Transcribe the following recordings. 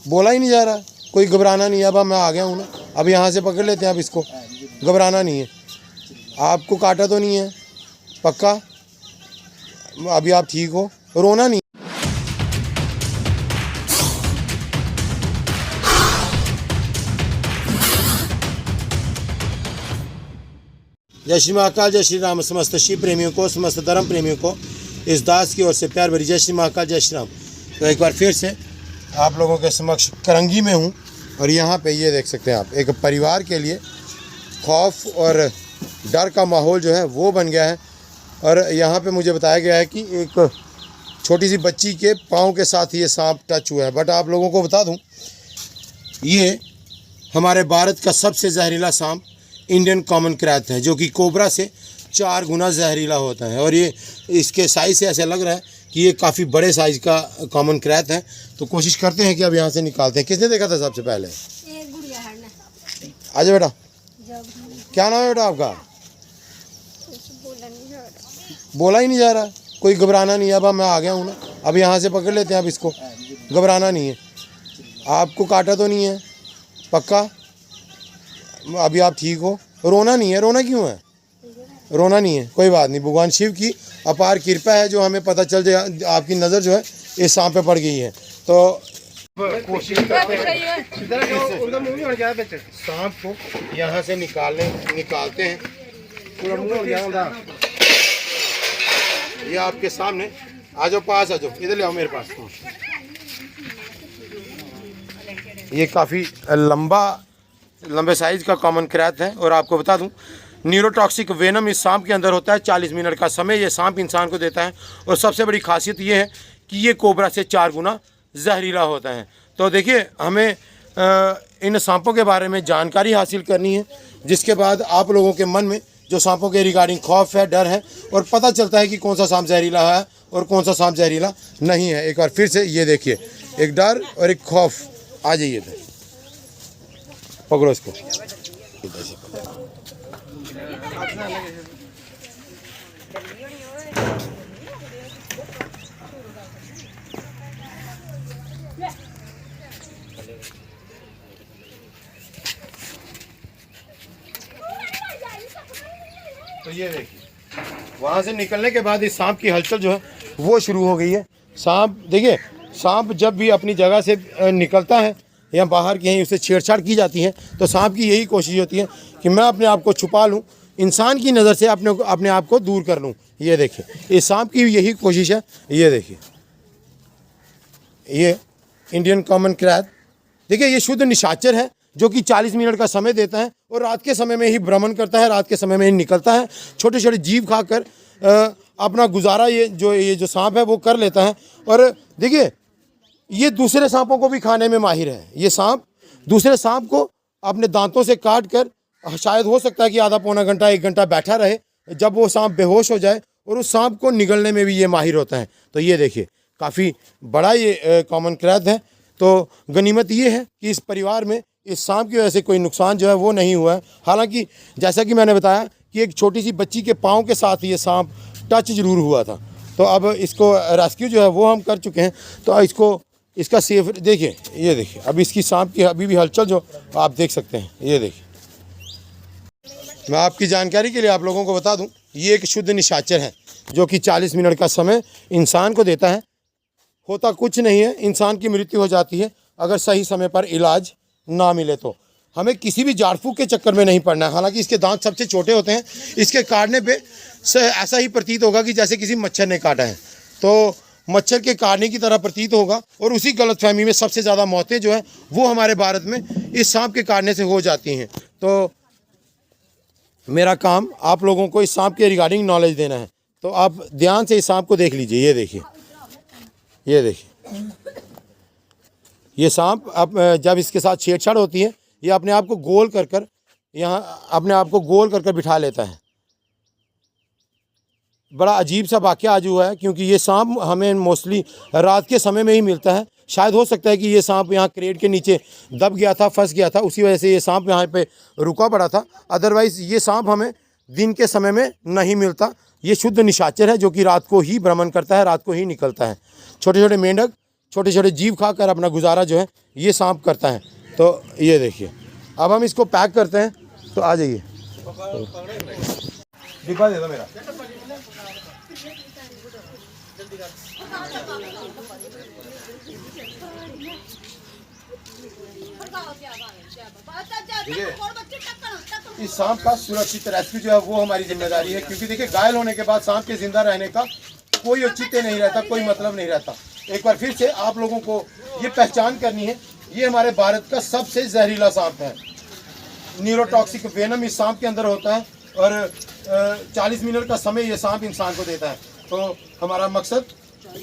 बोला ही नहीं जा रहा, कोई घबराना नहीं है। अब मैं आ गया हूँ ना, अब यहाँ से पकड़ लेते हैं। अब इसको घबराना नहीं है। आपको काटा तो नहीं है पक्का? अभी आप ठीक हो, रोना नहीं। जय श्री महाकाल, जय श्री राम। समस्त शिव प्रेमियों को, समस्त धर्म प्रेमियों को इस दास की ओर से प्यार भरी जय श्री महाकाल, जय श्री राम। तो एक बार फिर से आप लोगों के समक्ष करंगी में हूँ और यहाँ पे ये देख सकते हैं आप, एक परिवार के लिए खौफ और डर का माहौल जो है वो बन गया है। और यहाँ पे मुझे बताया गया है कि एक छोटी सी बच्ची के पाँव के साथ ये सांप टच हुआ है। बट आप लोगों को बता दूँ, ये हमारे भारत का सबसे जहरीला सांप इंडियन कॉमन क्रैत है, जो कि कोबरा से 4 गुना जहरीला होता है। और ये इसके साइज़ से ऐसा लग रहा है कि ये काफ़ी बड़े साइज़ का कॉमन क्रैत है। तो कोशिश करते हैं कि अब यहाँ से निकालते हैं। किसने देखा था सबसे पहले? आजा बेटा, क्या नाम है बेटा आपका? बोला ही नहीं जा रहा, कोई घबराना नहीं है। अब मैं आ गया हूँ ना, अब यहाँ से पकड़ लेते हैं। अब इसको घबराना नहीं है। आपको काटा तो नहीं है पक्का? अभी आप ठीक हो, रोना नहीं है। रोना क्यों है? रोना नहीं है, कोई बात नहीं। भगवान शिव की अपार कृपा है जो हमें पता चल जाए, आपकी नज़र जो है इस सांप पे पड़ गई है। तो कोशिश करते हैं सांप को यहाँ से निकालते हैं। ये आपके सामने, आ जाओ पास, आ जाओ, इधर ले आओ मेरे पास। ये काफ़ी लंबे साइज़ का कॉमन क्रैत है। और आपको बता दूं, न्यूरोटॉक्सिक वेनम इस सांप के अंदर होता है। 40 मिनट का समय ये सांप इंसान को देता है। और सबसे बड़ी खासियत ये है कि ये कोबरा से 4 गुना जहरीला होता है। तो देखिए, हमें इन सांपों के बारे में जानकारी हासिल करनी है, जिसके बाद आप लोगों के मन में जो सांपों के रिगार्डिंग खौफ है, डर है, और पता चलता है कि कौन सा सांप जहरीला है और कौन सा सांप जहरीला नहीं है। एक बार फिर से ये देखिए, एक डर और एक खौफ। आ जाइए इधर, पकड़ो इसको। तो ये देखिए, वहाँ से निकलने के बाद इस सांप की हलचल जो है वो शुरू हो गई है। सांप देखिए, सांप जब भी अपनी जगह से निकलता है या बाहर कहीं उससे छेड़छाड़ की जाती है, तो सांप की यही कोशिश होती है कि मैं अपने आप को छुपा लूँ, इंसान की नज़र से अपने आप को दूर कर लूँ। ये देखिए, इस सांप की यही कोशिश है। ये देखिए, ये इंडियन कॉमन क्रैत, देखिए ये शुद्ध निशाचर है जो कि 40 मिनट का समय देता है और रात के समय में ही भ्रमण करता है, रात के समय में ही निकलता है। छोटे छोटे जीव खाकर अपना गुजारा ये जो सांप है वो कर लेता है। और देखिए, ये दूसरे सांपों को भी खाने में माहिर है। ये सांप दूसरे सांप को अपने दांतों से काट कर, शायद हो सकता है कि आधा पौना घंटा 1 घंटा बैठा रहे, जब वो सांप बेहोश हो जाए, और उस सांप को निगलने में भी ये माहिर होता है। तो ये देखिए, काफ़ी बड़ा ये कॉमन क्रैत है। तो गनीमत ये है कि इस परिवार में इस सांप की वजह से कोई नुकसान जो है वो नहीं हुआ है। हालांकि जैसा कि मैंने बताया कि एक छोटी सी बच्ची के पाँव के साथ ये सांप टच जरूर हुआ था। तो अब इसको रेस्क्यू जो है वो हम कर चुके हैं। तो इसका सेफ देखिए, ये देखिए, अब इसकी सांप की अभी भी हलचल जो आप देख सकते हैं। ये देखिए, मैं आपकी जानकारी के लिए आप लोगों को बता दूं, ये एक शुद्ध निशाचर है जो कि 40 मिनट का समय इंसान को देता है। होता कुछ नहीं है, इंसान की मृत्यु हो जाती है अगर सही समय पर इलाज ना मिले तो। हमें किसी भी झाड़ फूक के चक्कर में नहीं पड़ना है। हालांकि इसके दांत सबसे छोटे होते हैं, इसके काटने पे ऐसा ही प्रतीत होगा कि जैसे किसी मच्छर ने काटा है, तो मच्छर के काटने की तरह प्रतीत होगा। और उसी गलतफहमी में सबसे ज़्यादा मौतें जो है वो हमारे भारत में इस सांप के काटने से हो जाती हैं। तो मेरा काम आप लोगों को इस सांप के रिगार्डिंग नॉलेज देना है। तो आप ध्यान से इस सांप को देख लीजिए। ये देखिए, ये देखिए, ये सांप अब जब इसके साथ छेड़छाड़ होती है, ये अपने आप को गोल कर यहाँ अपने आप को गोल कर बिठा लेता है। बड़ा अजीब सा वाक़या आज हुआ है, क्योंकि ये सांप हमें मोस्टली रात के समय में ही मिलता है। शायद हो सकता है कि ये सांप यहाँ क्रेट के नीचे दब गया था, फंस गया था, उसी वजह से ये सांप यहाँ पे रुका पड़ा था। अदरवाइज़ ये सांप हमें दिन के समय में नहीं मिलता। ये शुद्ध निशाचर है जो कि रात को ही भ्रमण करता है, रात को ही निकलता है। छोटे छोटे मेंढक छोटे छोटे जीव खाकर अपना गुजारा जो है ये सांप करता है। तो ये देखिए, अब हम इसको पैक करते हैं। तो आ जाइए, डिब्बा दे दो मेरा। इस सांप का सुरक्षित रेस्क्यू जो है वो हमारी जिम्मेदारी है, क्योंकि देखिए घायल होने के बाद सांप के जिंदा रहने का कोई औचित्य नहीं रहता, कोई मतलब नहीं रहता। एक बार फिर से आप लोगों को ये पहचान करनी है, ये हमारे भारत का सबसे जहरीला सांप है। न्यूरोटॉक्सिक वेनम इस सांप के अंदर होता है और 40 मिनट का समय ये सांप इंसान को देता है। तो हमारा मकसद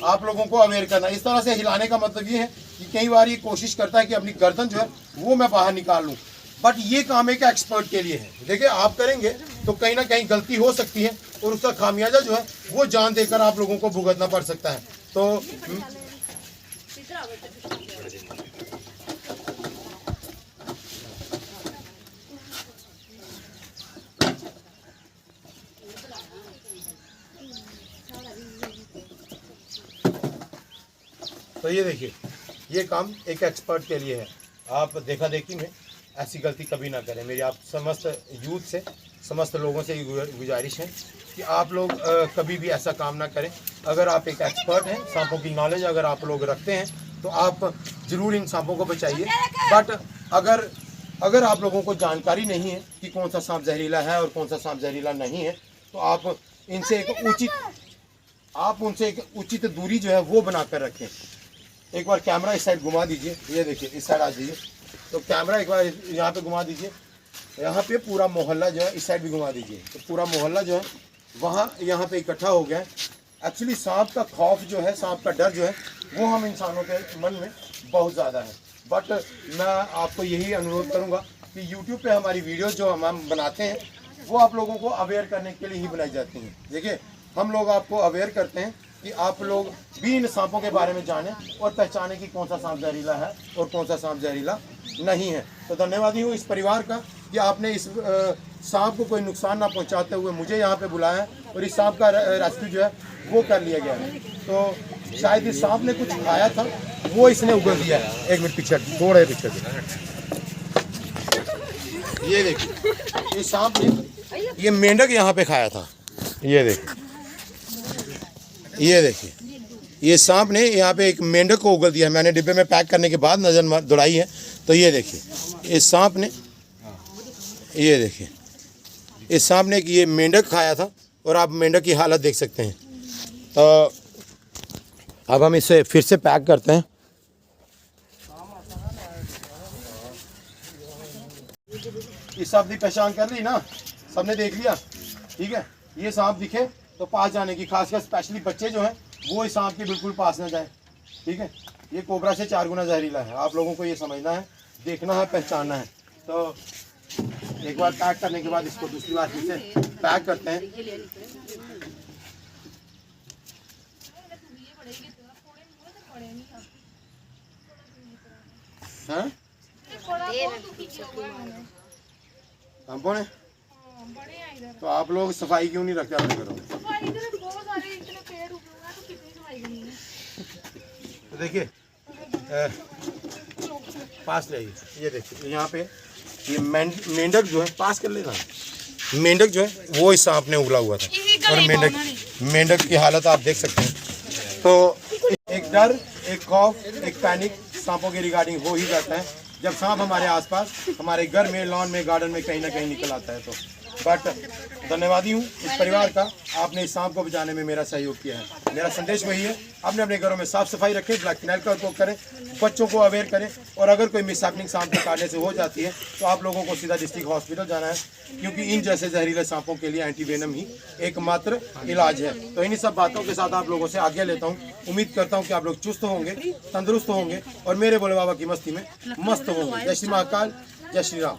आप लोगों को अवेयर करना। इस तरह से हिलाने का मतलब ये है कि कई बार ये कोशिश करता है कि अपनी गर्दन जो है वो मैं बाहर निकाल लूँ, बट ये काम एक एक्सपर्ट के लिए है। देखिए, आप करेंगे तो कहीं ना कहीं गलती हो सकती है और उसका खामियाजा जो है वो जान देकर आप लोगों को भुगतना पड़ सकता है। तो ये देखिए, ये काम एक एक्सपर्ट के लिए है। आप देखा देखी में ऐसी गलती कभी ना करें। मेरी आप समस्त यूथ से, समस्त लोगों से गुजारिश है कि आप लोग कभी भी ऐसा काम ना करें। अगर आप एक एक्सपर्ट हैं, सांपों की नॉलेज अगर आप लोग रखते हैं तो आप ज़रूर इन सांपों को बचाइए। बट अगर आप लोगों को जानकारी नहीं है कि कौन सा सांप जहरीला है और कौन सा सांप जहरीला नहीं है, तो आप उनसे एक उचित दूरी जो है वो बनाकर रखें। एक बार कैमरा इस साइड घुमा दीजिए, ये देखिए इस साइड आ जाइए। तो कैमरा एक बार यहाँ पे घुमा दीजिए, यहाँ पे पूरा मोहल्ला जो है इस साइड भी घुमा दीजिए। तो पूरा मोहल्ला जो है वहाँ यहाँ पे इकट्ठा हो गया है। एक्चुअली सांप का खौफ जो है, सांप का डर जो है वो हम इंसानों के मन में बहुत ज़्यादा है। बट मैं आपको यही अनुरोध करूँगा कि यूट्यूब पे हमारी वीडियो जो हम बनाते हैं वो आप लोगों को अवेयर करने के लिए ही बनाई जाती हैं। देखिए, हम लोग आपको अवेयर करते हैं कि आप लोग भी इन सांपों के बारे में जानें और पहचानें कि कौन सा सांप जहरीला है और कौन सा सांप जहरीला नहीं है। तो धन्यवादी हूँ इस परिवार का कि आपने इस सांप को कोई नुकसान ना पहुँचाते हुए मुझे यहाँ पे बुलाया है और इस सांप का रेस्क्यू जो है वो कर लिया गया है। तो शायद इस सांप ने कुछ खाया था, वो इसने उगल दिया है। एक मिनट पीछे, थोड़ा पीछे। ये देखिए, इस सांप ने ये मेंढक यहाँ पे खाया था। ये देखिए, ये देखिए, ये सांप ने यहाँ पे एक मेंढक को उगल दिया। मैंने डिब्बे में पैक करने के बाद नज़र दौड़ाई है। तो ये देखिए, इस सांप ने, ये देखिए, इस सांप ने ये मेंढक खाया था और आप मेंढक की हालत देख सकते हैं। तो अब हम इसे फिर से पैक करते हैं। इस सांप की पहचान कर ली ना, सबने देख लिया, ठीक है। ये सांप दिखे तो पास जाने की, खासकर स्पेशली बच्चे जो हैं वो इस सांप के बिल्कुल पास ना जाए, ठीक है। ये कोबरा से 4 गुना जहरीला है। आप लोगों को ये समझना है, देखना है, पहचानना है। तो एक बार पैक करने के बाद इसको दूसरी बार फिर से पैक करते हैं। हाँ? सांपों ने? तो आप लोग सफाई क्यों नहीं रखते अपने घरों में? तो देखिए, पास ले आइए। ये देखिए, यहाँ पे ये मेंढक जो है, पास कर लेना, मेंढक जो है वो इस सांप ने उगला हुआ था और मेंढक की हालत आप देख सकते हैं। तो एक डर, एक खौफ, एक पैनिक सांपों के रिगार्डिंग हो ही जाता है जब सांप हमारे आसपास, हमारे घर में, लॉन में, गार्डन में कहीं ना कहीं निकल आता है। तो बट धन्यवादी हूँ इस परिवार का, आपने इस सांप को बचाने में मेरा सहयोग किया है। मेरा संदेश वही है, अपने अपने घरों में साफ सफाई रखें, ब्लैक फिनाइल का उपयोग करें, बच्चों को अवेयर करें, और अगर कोई मिसहैपनिंग सांप के काटने से हो जाती है तो आप लोगों को सीधा डिस्ट्रिक्ट हॉस्पिटल जाना है, क्योंकि इन जैसे जहरीले सांपों के लिए एंटीवेनम ही एकमात्र इलाज है। तो इन्हीं सब बातों के साथ आप लोगों से आज्ञा लेता हूँ। उम्मीद करता हूँ कि आप लोग चुस्त होंगे, तंदुरुस्त होंगे और मेरे भोले बाबा की मस्ती में मस्त होंगे। जय श्री महाकाल, जय श्री राम।